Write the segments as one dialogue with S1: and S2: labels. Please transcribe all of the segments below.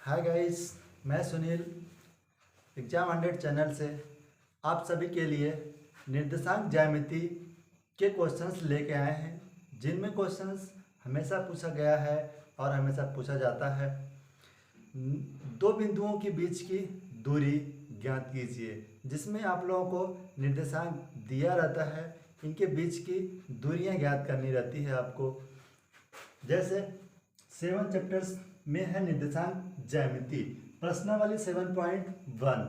S1: Hi guys, मैं Sunil exam 100 channel से आप सभी के लिए निर्देशांक ज्यामिति के क्वेश्चंस लेके आए हैं, जिनमें क्वेश्चंस हमेशा पूछा गया है और हमेशा पूछा जाता है। दो बिंदुओं के बीच की दूरी ज्ञात कीजिए, जिसमें आप लोगों को निर्देशांक दिया रहता है, इनके बीच की दूरियां ज्ञात करनी रहती है आपको। जैसे 7 चैप्टर्स में है निर्देशांक ज्यामिति, प्रश्नावली 7.1।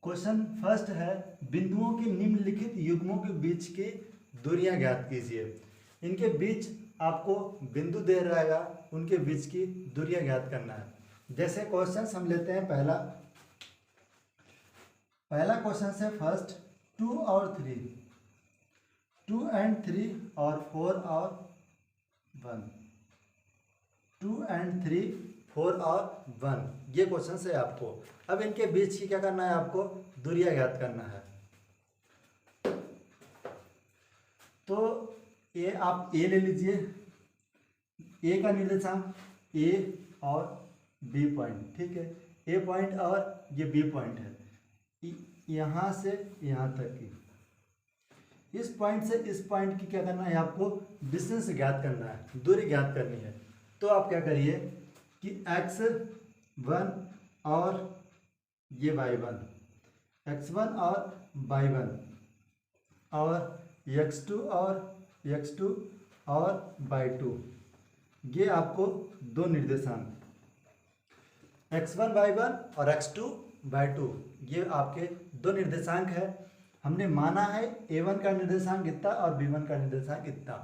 S1: क्वेश्चन फर्स्ट है, बिंदुओं के निम्नलिखित युग्मों के बीच की दूरियां ज्ञात कीजिए। इनके बीच आपको बिंदु दे रहेगा, उनके बीच की दूरियां ज्ञात करना है। जैसे क्वेश्चन हम लेते हैं पहला क्वेश्चन है फर्स्ट, 2 और 3, 2 and 3 और 4 और 1, 2 and 3, 4 और 1, ये क्वेश्चन है आपको। अब इनके बीच की क्या करना है, आपको दूरियां ज्ञात करना है। तो ये आप ए ले लीजिए, ए का निर्देशांक ए और बी पॉइंट, ठीक है। ए पॉइंट और ये बी पॉइंट है, यहाँ से यहाँ तक की। इस पॉइंट से इस पॉइंट की क्या करना है, आपको डिस्टेंस ज्ञात करना है, दूरी ज्ञात करनी है। तो आप क्या करिए कि x1 और ये y1, x1 और y1 और x2 और y2, ये आपको दो निर्देशांक x1 y1 और x2 y2, ये आपके दो निर्देशांक है। हमने माना है a1 का निर्देशांक इतना और b1 का निर्देशांक इतना।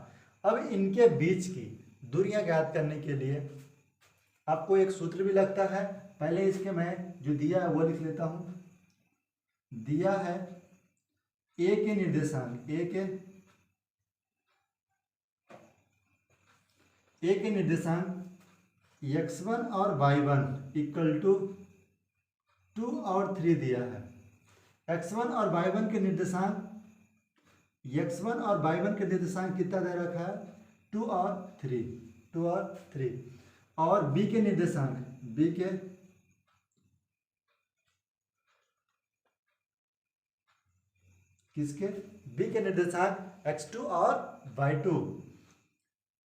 S1: अब इनके बीच की दूरियां ज्ञात करने के लिए आपको एक सूत्र भी लगता है। पहले इसके मैं जो दिया है वो लिख लेता हूं। दिया है a के निर्देशांक, a के निर्देशांक x1 और y1 इक्वल टू 2 और 3 दिया है। x1 और y1 के निर्देशांक, x1 और y1 के निर्देशांक कितना दे रखा है, 2 और 3, 2 और 3। और b के निर्देशांक, b के निर्देशांक x2 और y2,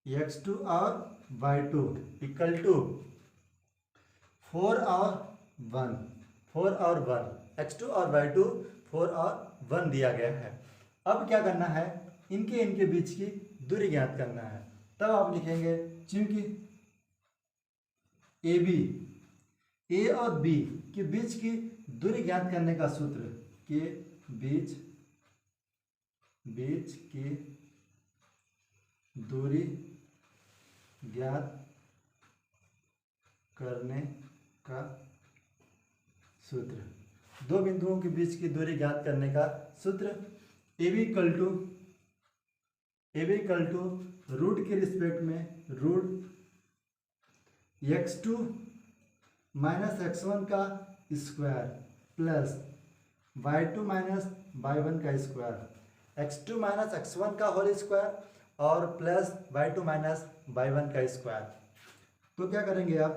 S1: x2 और y2 इक्वल टू 4 और 1, 4 और 1, x2 और y2 4 और 1 दिया गया है। अब क्या करना है, इनके बीच की दूरी ज्ञात करना है। तब आप लिखेंगे, चूंकि ए और बी के बीच की दूरी ज्ञात करने का सूत्र, के बीच की दूरी ज्ञात करने का सूत्र, दो बिंदुओं के बीच की दूरी ज्ञात करने का सूत्र A B equal to root के रिस्पेक्ट में रूट x2 माइनस x1 का square plus y2 minus y1 का स्क्वायर, x2 माइनस x1 का होल स्क्वायर और प्लस y2 माइनस y1 का स्क्वायर। तो क्या करेंगे आप,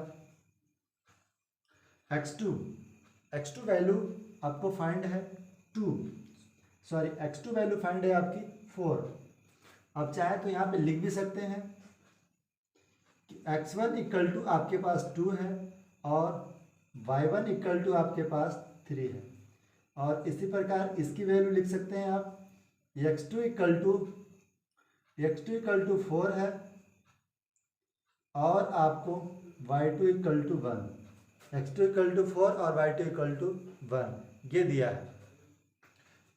S1: x2 वैल्यू आपको फाइंड है x2 वैल्यू फाइंड है आपकी 4। आप चाहे तो यहाँ पे लिख भी सकते हैं कि x1 इक्वल टू आपके पास 2 है और y1 इक्वल टू आपके पास 3 है। और इसी प्रकार इसकी वैल्यू लिख सकते हैं आप, x2 इक्वल टू 4 है और आपको y2 equal to 1, x2 equal to 4 और y2 इक्वल टू 1, ये दिया है।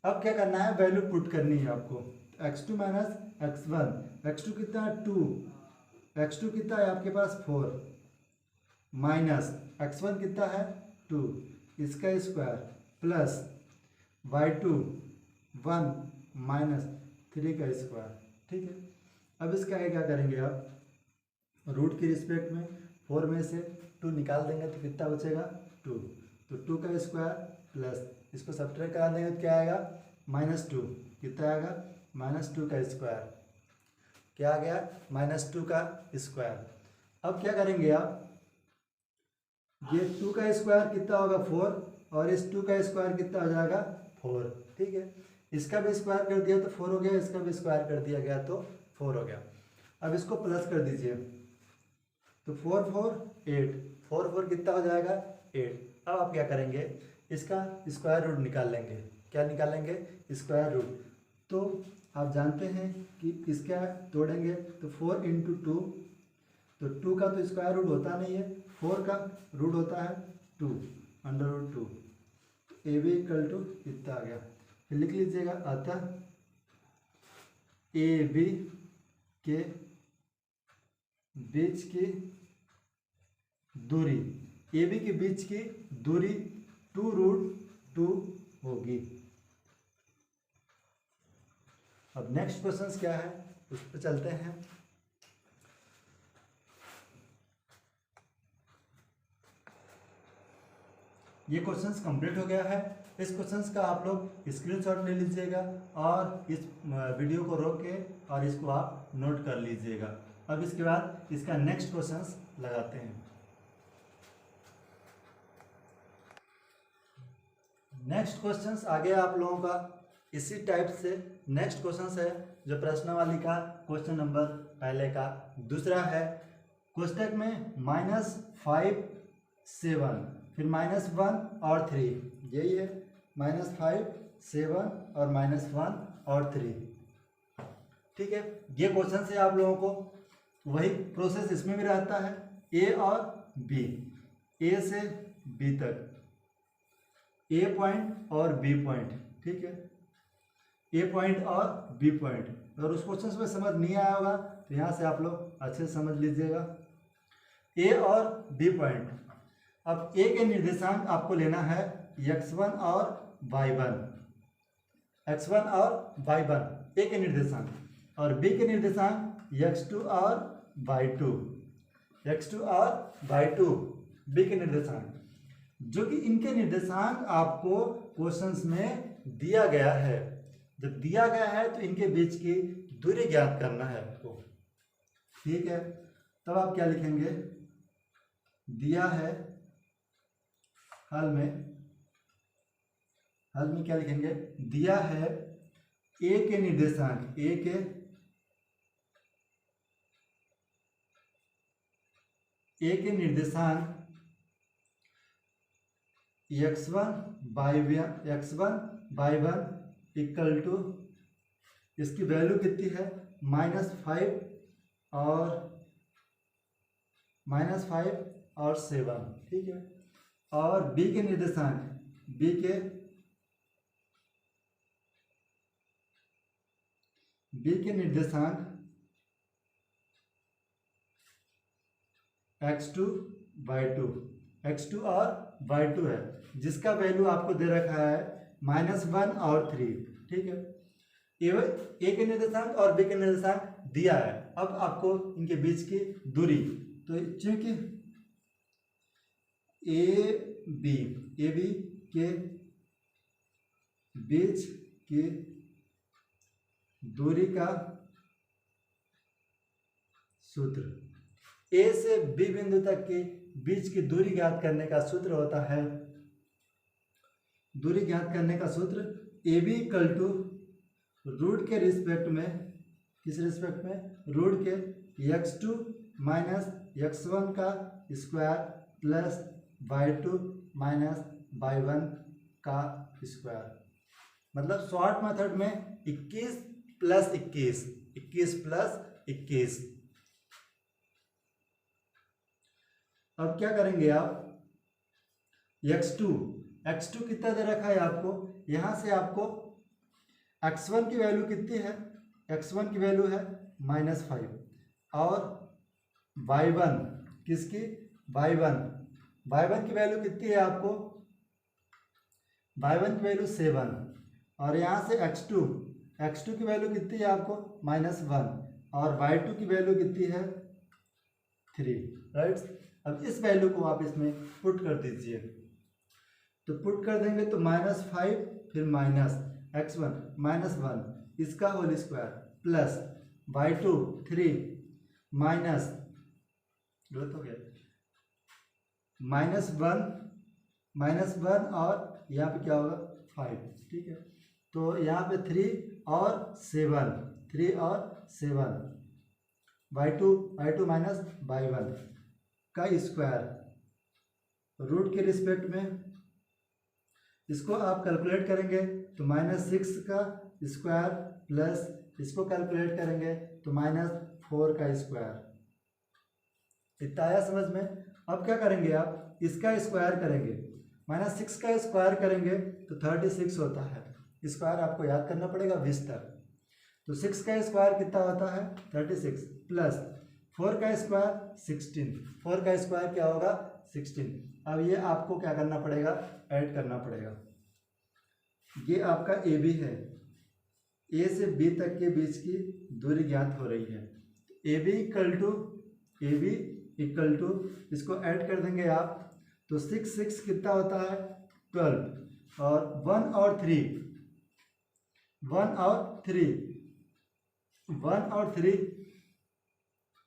S1: अब क्या करना है, वैल्यू पुट करनी है आपको। x2 माइनस x1, x2 कितना है 2, x2 कितना है आपके पास 4, माइनस x1 कितना है 2, इसका स्क्वायर प्लस y2 1 माइनस 3 का स्क्वायर, ठीक है। अब इसका क्या करेंगे आप, रूट के रिस्पेक्ट में 4 में से 2 निकाल देंगे तो कितना बचेगा 2, तो 2 का स्क्वायर प्लस इसको सब्ट्रैक्ट करा देंगे तो क्या आएगा -2, कितना आएगा -2 का स्क्वायर, क्या आ गया -2 का स्क्वायर। अब क्या करेंगे आप, ये 2 का स्क्वायर कितना होगा 4, और इस 2 का स्क्वायर कितना हो जाएगा 4। ठीक है, इसका भी स्क्वायर कर दिया तो 4 हो गया, इसका भी स्क्वायर कर दिया गया तो 4 हो गया। अब इसको प्लस कर दीजिए तो 4 4 8, 4 4 कितना हो जाएगा 8। अब आप क्या करेंगे, इसका स्क्वायर रूट निकाल लेंगे। क्या निकालेंगे, स्क्वायर रूट। तो आप जानते हैं कि इसका तोड़ेंगे तो 4 इंटू 2, तो 2 का तो स्क्वायर रूट होता नहीं है, 4 का रूट होता है 2, under root 2। A B equal to इतना आ गया। फिर लिख लीजिएगा, अतः ए बी के बीच की दूरी, ए बी के बीच की दूरी 2√2 होगी। अब नेक्स्ट क्वेश्चन क्या है उस पर चलते हैं। ये क्वेश्चंस कंप्लीट हो गया है। इस क्वेश्चंस का आप लोग स्क्रीनशॉट ले लीजिएगा और इस वीडियो को रोक के और इसको आप नोट कर लीजिएगा। अब इसके बाद इसका नेक्स्ट क्वेश्चंस लगाते हैं। नेक्स्ट क्वेश्चंस आ गया आप लोगों का इसी टाइप से। नेक्स्ट क्वेश्चंस है जो प्रश्नावली का क्वेश्चन नंबर पहले का दूसरा है। कोष्टक में -5 7 फिर -1 और 3, यही है -5 7 और -1 और 3। ठीक है, ये क्वेश्चन से आप लोगों को वही प्रोसेस इसमें भी रहता है, ए और बी, ए से बी तक, ए पॉइंट और बी पॉइंट। ठीक है, ए पॉइंट और बी पॉइंट। अगर उस क्वेश्चन में समझ नहीं आया होगा तो यहाँ से आप लोग अच्छे से समझ लीजिएगा। ए और बी पॉइंट। अब ए के निर्देशांक आपको लेना है x1 और y1, x1 और y1 ए के निर्देशांक, और बी के निर्देशांक x2 और y2, x2 और y2 बी के निर्देशांक, जो कि इनके निर्देशांक आपको क्वेश्चंस में दिया गया है। जब दिया गया है तो इनके बीच की दूरी ज्ञात करना है आपको। ठीक है, तब आप क्या लिखेंगे, दिया है हल में क्या लिखेंगे, दिया है ए के निर्देशांक, ए के निर्देशांक x1 y1 इक्वल टू, इसकी वैल्यू कितनी है -5 और 7। ठीक है, और बी के निर्देशांक, बी के निर्देशांक x2 y2 और y2 है, जिसका वैल्यू आपको दे रखा है -1 और 3। ठीक है, ए के निर्देशांक और बी के निर्देशांक दिया है। अब आपको इनके बीच की दूरी, तो चूंकि ए बी के बीच की दूरी का सूत्र, ए से बी बिंदु तक के बीच की दूरी ज्ञात करने का सूत्र होता है, दूरी ज्ञात करने का सूत्र A B equal to root के रिस्पेक्ट में, किस रिस्पेक्ट में, रूट के x2 माइनस x1 का square plus y2 minus y1 का स्क्वायर। मतलब शॉर्ट मेथड में 21 प्लस 21, 21 प्लस 21। अब क्या करेंगे आप, x2 कितना दे रखा है आपको, यहां से आपको x1 की वैल्यू कितनी है, x1 की वैल्यू है -5 और y1 किसकी, y1 की वैल्यू कितनी है आपको, y1 की वैल्यू 7, और यहाँ से x2 की वैल्यू कितनी है आपको -1, और y2 की वैल्यू कितनी है 3, राइट। अब इस वैल्यू को आप इसमें पुट कर दीजिए, तो पुट कर देंगे तो -5 फिर माइनस x1 -1 इसका whole square plus y2 3 minus, गलत हो गया, -1 और यहाँ पे क्या होगा 5, ठीक है। तो यहाँ पे 3 और 7 y2 माइनस y1 का स्क्वायर रूट के रिस्पेक्ट में, इसको आप कैलकुलेट करेंगे तो -6 का स्क्वायर प्लस इसको कैलकुलेट करेंगे तो -4 का स्क्वायर। इतना आया समझ में। अब क्या करेंगे आप इसका स्क्वायर करेंगे, -6 का स्क्वायर करेंगे तो 36 होता है। स्क्वायर आपको याद करना पड़ेगा 20 तक। तो 6 का स्क्वायर कितना होता है 36 प्लस 4 का स्क्वायर 16। 4 का स्क्वायर क्या होगा 16। अब ये आपको क्या करना पड़ेगा ऐड करना पड़ेगा। ये आपका ए बी है, ए से बी तक के बीच की दूरी ज्ञात हो रही है। ए बी इक्वल टू इसको ऐड कर देंगे आप तो 6 कितना होता है 12 और 1 और 3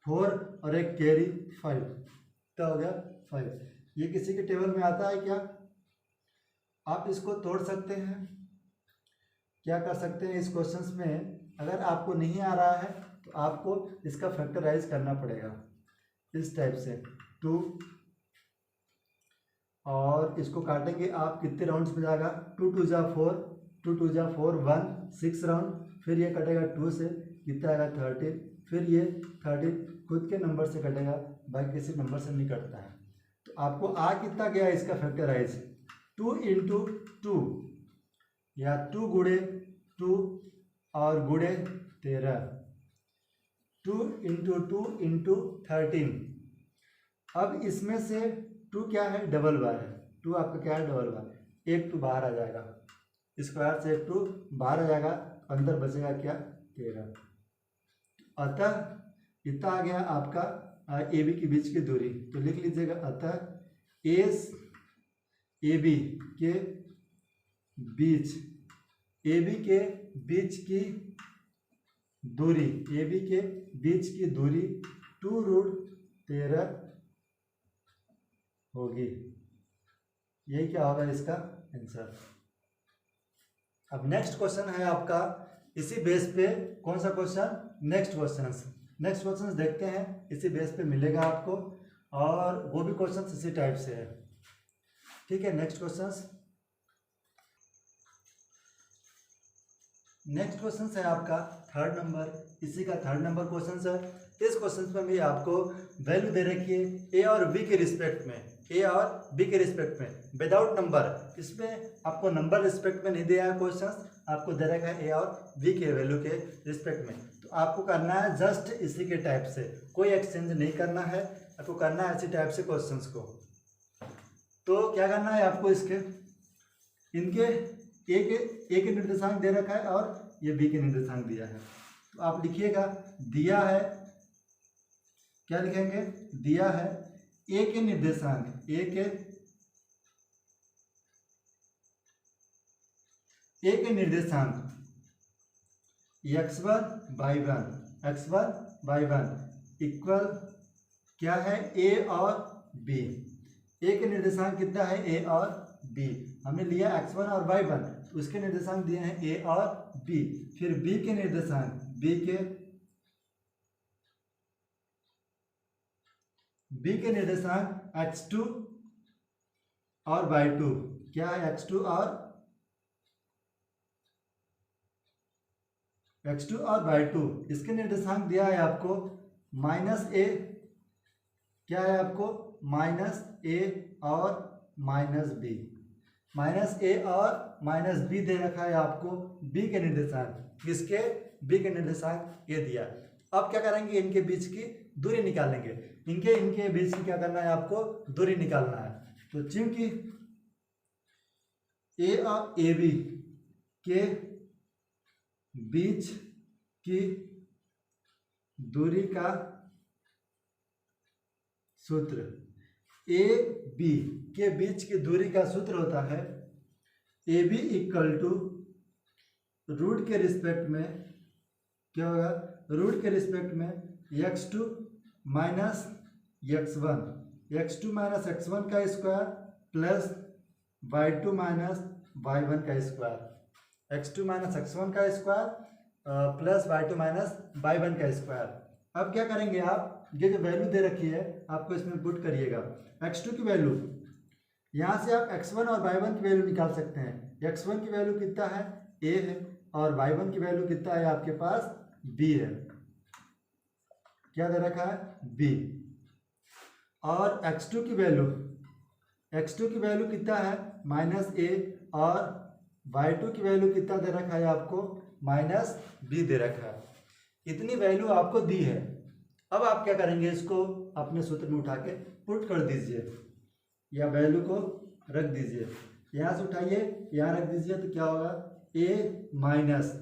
S1: 4 और एक कैरी 5, तो हो गया 5। ये किसी के टेबल में आता है क्या? आप इसको तोड़ सकते हैं। क्या कर सकते हैं इस क्वेश्चंस में, अगर आपको नहीं आ रहा है तो आपको इसका फैक्टराइज करना पड़ेगा इस टाइप से 2, और इसको काटेंगे आप कितने राउंड्स में जाएगा 2 2 जा 4 1 6 राउंड, फिर ये कटेगा 2 से कितना आएगा 13, फिर ये 13 खुद के नंबर से कटेगा, बाकी किसी नंबर से नहीं कटता है। तो आपको आ कितना गया इसका फैक्टराइज 2 × 2 या 2 गुणे 2 और गुणे 13, 2 × 2 × 13। अब इसमें से 2 क्या है डबल बार है, 2 आपका क्या है डबल बार, एक 2 बाहर आ जाएगा, स्क्वायर से 2 बाहर आ जाएगा, अंदर बचेगा क्या 13। अतः इतना आ गया आपका ए बी के बीच की दूरी। तो लिख लीजिएगा अतः एस ए बी के बीच की दूरी 2√13 होगी। यही क्या होगा इसका आंसर। अब नेक्स्ट क्वेश्चन है आपका इसी बेस पे, कौन सा क्वेश्चन नेक्स्ट क्वेश्चन देखते हैं, इसी बेस पे मिलेगा आपको, और वो भी क्वेश्चन इसी टाइप से है, ठीक है। नेक्स्ट क्वेश्चन है आपका 3rd नंबर, इसी का 3rd नंबर क्वेश्चन है। इस क्वेश्चन में भी आपको वैल्यू दे रखी है ए और बी के रिस्पेक्ट में विदाउट नंबर। इसमें आपको नंबर रिस्पेक्ट में नहीं दिया है क्वेश्चन, आपको दे रखा है ए और बी के वैल्यू के रिस्पेक्ट में। तो आपको करना है जस्ट इसी के टाइप से, कोई एक्सचेंज नहीं करना है, आपको करना है इसी टाइप से क्वेश्चंस को। तो क्या करना है आपको, इनके ए के निर्देशांक दे रखा है और ये बी के निर्देशांक दिया है। तो आप लिखिएगा दिया है, क्या लिखेंगे, दिया है ए के निर्देशांक x1 इक्वल क्या है ए और बी। ए के निर्देशांक कितना है ए और बी, हमने लिया x1 और y1, तो उसके निर्देशांक दिए हैं ए और बी। फिर बी के निर्देशांक x2 और y2, क्या है x2 और y2, इसके निर्देशांक दिया है आपको -a, क्या है आपको -a और -b, -a और -b दे रखा है आपको b के निर्देशांक। किसके? b के निर्देशांक ये दिया। अब क्या करेंगे, इनके बीच की दूरी निकालेंगे। इनके बीच की क्या करना है आपको, दूरी निकालना है। तो चूंकि ए और ए बी के बीच की दूरी का सूत्र, ए बी के बीच की दूरी का सूत्र होता है A B equal to root के रिस्पेक्ट में क्या होगा, रूट के रिस्पेक्ट में x2 minus x1 x2 minus x1 का square plus y2 minus y1 का स्क्वायर, x2 माइनस x1 का square plus y2 minus y1 का स्क्वायर। अब क्या करेंगे आप, ये जो वैल्यू दे रखी है आपको इसमें पुट करिएगा। x2 की वैल्यू यहाँ से आप x1 और y1 की वैल्यू निकाल सकते हैं। x1 की वैल्यू कितना है, a है, और y1 की वैल्यू कितना है आपके पास, b है। क्या दे रखा है, b। और x2 की वैल्यू कितना है, माइनस a, और y2 की वैल्यू कितना दे रखा है आपको, माइनस b दे रखा है। इतनी वैल्यू आपको दी है। अब आप क्या करेंगे, इसको अपने सूत्र में उठा के पुट कर दीजिए या वैल्यू को रख दीजिए। यहाँ से उठाइए, यहाँ रख दीजिए, तो क्या होगा, a माइनस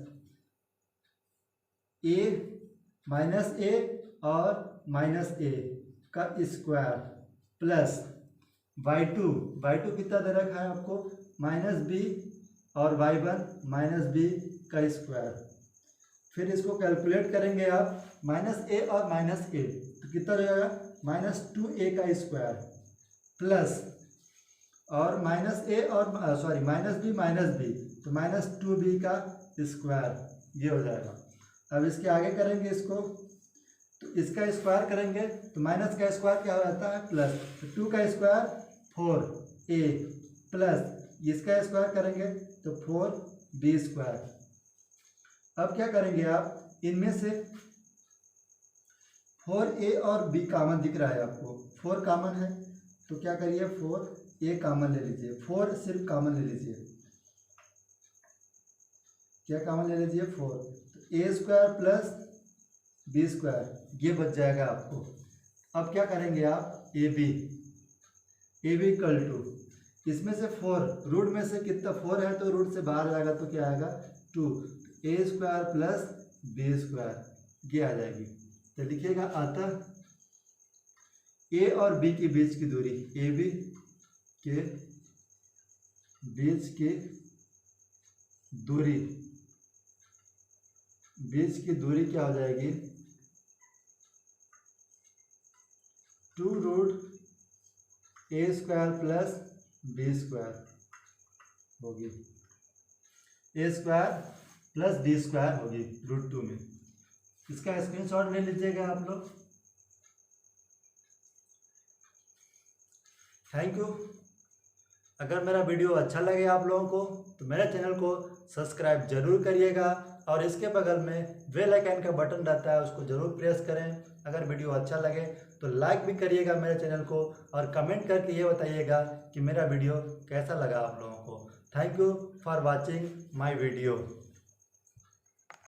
S1: a और माइनस a का स्क्वायर प्लस y2 कितना दे रखा है आपको, माइनस b, और y1 माइनस b का स्क्वायर। फिर इसको कैलकुलेट करेंगे आप, माइनस a और माइनस a, तो कितना रहेगा, माइनस 2a का स्क्वायर प्लस, और माइनस a और सॉरी माइनस b, तो माइनस 2b का स्क्वायर, ये हो जाएगा। अब इसके आगे करेंगे इसको, तो इसका स्क्वायर करेंगे तो माइनस का स्क्वायर क्या हो जाता है, प्लस, तो 2 का स्क्वायर 4a प्लस इसका स्क्वायर करेंगे तो 4b स्क्वायर। अब क्या करेंगे आप, इनमें से 4a और b कॉमन दिख रहा है आपको, 4 कॉमन है, तो क्या करिए 4a कॉमन ले लीजिए, 4 सिर्फ कॉमन ले लीजिए। क्या कॉमन ले लीजिए, 4, तो a square plus b square, ये बच जाएगा आपको। अब क्या करेंगे आप, ab इक्वल टू, इसमें से 4, रूट में से कितना 4 है तो रूट से बाहर जाएगा तो क्या आएगा 2, a square plus b square, ये आ जाएगी। तो लिखिएगा, अतः a और b के बीच की दूरी, ab के बीच की दूरी क्या हो जाएगी, 2 root a square plus b square होगी, a square plus b square होगी रूट 2 में। इसका स्क्रीनशॉट ले लीजिएगा आप लोग। Thank you. अगर मेरा वीडियो अच्छा लगे आप लोगों को तो मेरे चैनल को सब्सक्राइब जरूर करिएगा, और इसके बगल में बेल आइकन का बटन रहता है, उसको जरूर प्रेस करें। अगर वीडियो अच्छा लगे तो लाइक भी करिएगा मेरे चैनल को, और कमेंट करके ये बताइएगा कि मेरा वीडियो कैसा लगा आप लोगों को। Thank you for watching my video.